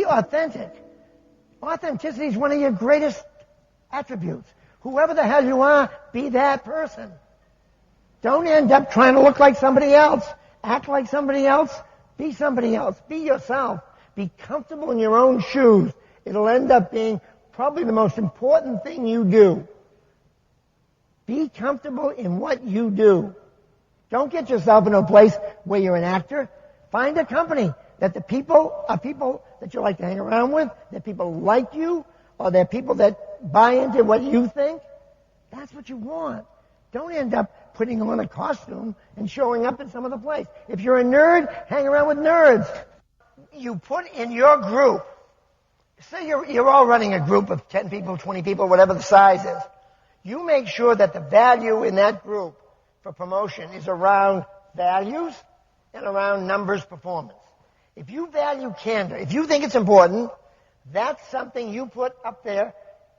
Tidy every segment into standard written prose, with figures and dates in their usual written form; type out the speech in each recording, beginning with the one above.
authentic. Authenticity is one of your greatest attributes. Whoever the hell you are, be that person. Don't end up trying to look like somebody else, act like somebody else, be somebody else. Be yourself. Be comfortable in your own shoes. It'll end up being probably the most important thing you do. Be comfortable in what you do. Don't get yourself in a place where you're an actor. Find a company that the people are people that you like to hang around with, that people like you, or they're people that buy into what you think. That's what you want. Don't end up putting on a costume and showing up in some other place. If you're a nerd, hang around with nerds. You put in your group, say you're all running a group of 10 people, 20 people, whatever the size is. You make sure that the value in that group for promotion is around values and around numbers performance. If you value candor, if you think it's important, that's something you put up there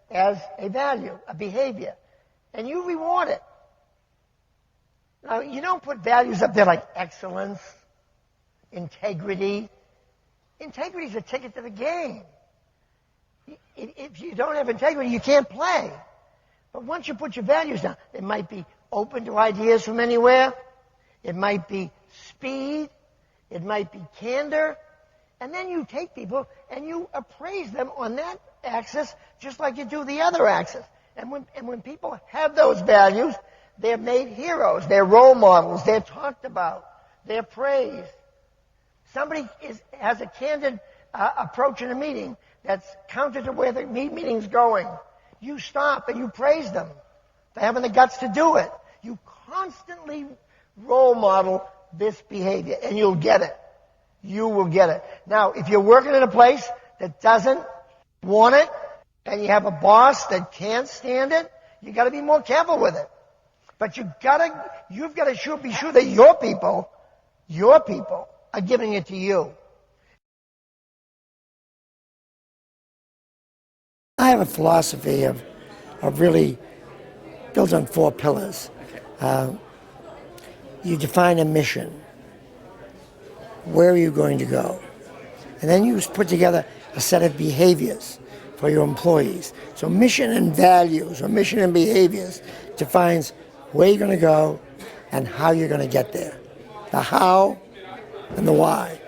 as a value, a behavior, and you reward it. Now, you don't put values up there like excellence, integrity. Integrity is a ticket to the game. If you don't have integrity, you can't play. But once you put your values down, it might be open to ideas from anywhere. It might be speed. It might be candor. And then you take people and you appraise them on that axis just like you do the other axis. And when people have those values, they're made heroes. They're role models. They're talked about. They're praised. Somebody has a candid approach in a meeting that's counter to where the meeting's going. You stop and you praise them for having the guts to do it. You constantly role model this behavior, and you'll get it. You will get it. Now, if you're working in a place that doesn't want it, and you have a boss that can't stand it, you got to be more careful with it. But you've got to be sure that your people are giving it to you. I have a philosophy of really built on 4 pillars. You define a mission. Where are you going to go? And then you put together a set of behaviors for your employees. So mission and values, or mission and behaviors, defines where you're going to go and how you're going to get there. The how and the why.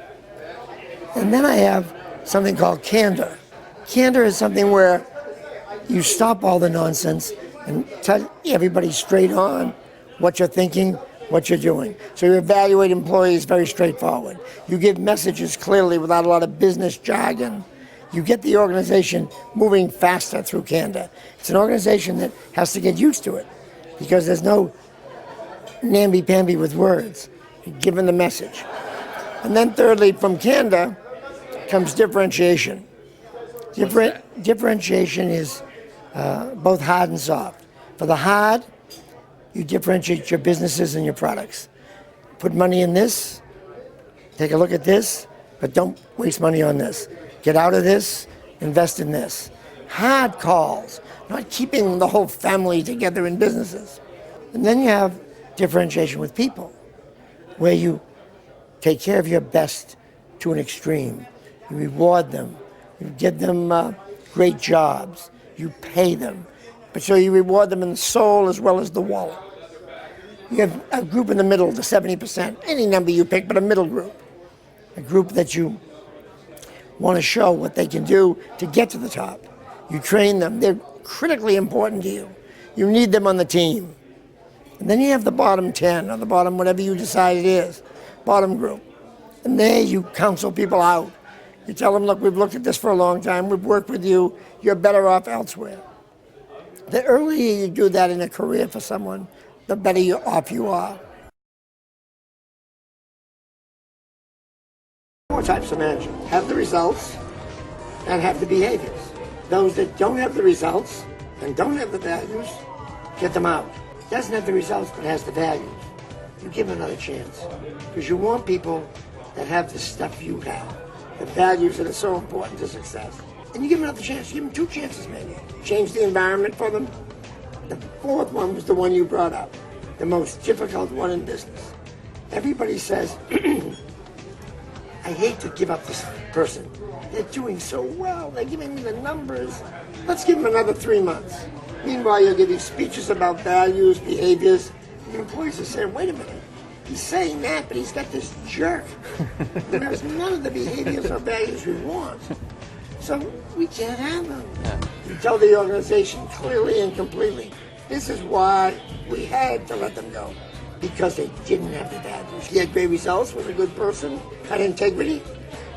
And then I have something called candor. Candor is something where you stop all the nonsense and tell everybody straight on what you're thinking, what you're doing. So you evaluate employees very straightforward. You give messages clearly without a lot of business jargon. You get the organization moving faster through candor. It's an organization that has to get used to it because there's no namby-pamby with words. You're given the message. And then thirdly, from candor comes differentiation. Differentiation is both hard and soft. For the hard, you differentiate your businesses and your products. Put money in this, take a look at this, but don't waste money on this. Get out of this, invest in this. Hard calls, not keeping the whole family together in businesses. And then you have differentiation with people, where you take care of your best to an extreme. You reward them. You give them great jobs. You pay them. But so you reward them in the soul as well as the wallet. You have a group in the middle, the 70%, any number you pick, but a middle group. A group that you want to show what they can do to get to the top. You train them. They're critically important to you. You need them on the team. And then you have the bottom 10, or the bottom whatever you decide it is, bottom group. And there you counsel people out. You tell them, look, we've looked at this for a long time. We've worked with you. You're better off elsewhere. The earlier you do that in a career for someone, the better off you are. 4 types of management. Have the results and have the behaviors. Those that don't have the results and don't have the values, get them out. Doesn't have the results but has the values. You give them another chance. Because you want people that have the stuff you have, the values that are so important to success. And you give them another chance. You give them 2 chances maybe. Change the environment for them. The 4th one was the one you brought up, the most difficult one in business. Everybody says, I hate to give up this person. they're doing so well. They're giving me the numbers. Let's give them another 3 months. Meanwhile, you're giving speeches about values, behaviors. The employees are saying, wait a minute. He's saying that, but he's got this jerk. There's none of the behaviors or values we want. So we can't have them. Yeah. You tell the organization clearly and completely, this is why we had to let them go. Because they didn't have the values. He had great results, was a good person, had integrity,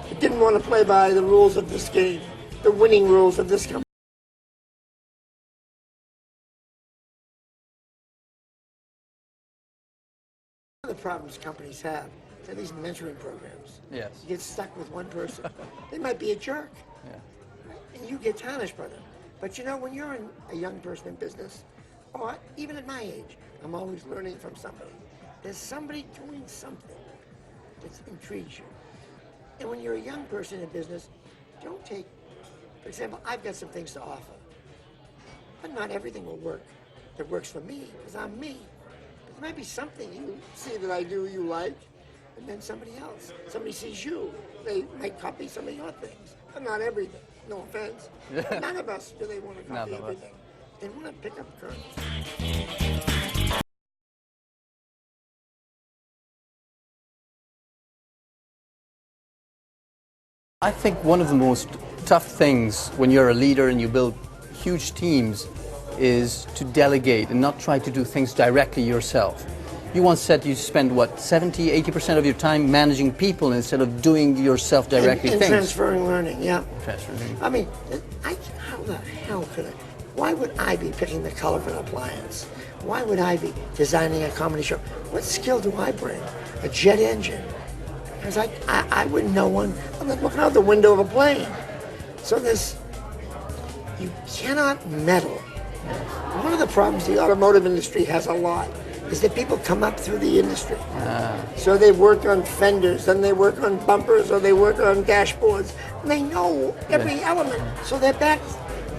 but didn't want to play by the rules of this game, the winning rules of this company. One of the problems companies have are these mentoring programs. Yes. You get stuck with one person. They might be a jerk. Yeah. And you get tarnished by them. But you know, when you're a young person in business, or even at my age, I'm always learning from somebody. There's somebody doing something that intrigues you. And when you're a young person in business, don't take, for example, I've got some things to offer. But not everything will work that works for me, because I'm me. There might be something you see that I do you like, and then somebody else. Somebody sees you. They might copy some of your things, but not everything. No offense. None of us do they want to copy everything. They want to pick up currents. I think one of the most tough things when you're a leader and you build huge teams is to delegate and not try to do things directly yourself. You once said you spend, 70-80% of your time managing people instead of doing yourself directly and things. Transferring learning, yeah. Transferring learning. I mean, how the hell could I? Why would I be picking the color of an appliance? Why would I be designing a comedy show? What skill do I bring? A jet engine? Because I wouldn't know one. I'm not looking out the window of a plane. So you cannot meddle. One of the problems the automotive industry has a lot is that people come up through the industry. So they work on fenders, then they work on bumpers, or they work on dashboards, and they know every element. So they're back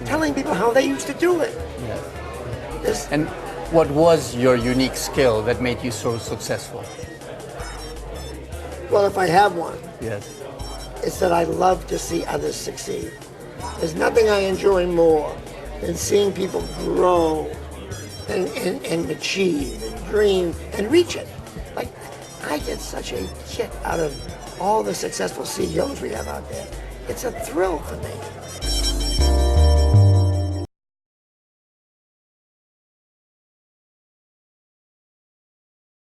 telling people how they used to do it. Yeah. And what was your unique skill that made you so successful? Well, if I have one, yes, it's that I love to see others succeed. There's nothing I enjoy more than seeing people grow and achieve and dream and reach it. Like, I get such a kick out of all the successful CEOs we have out there. It's a thrill for me.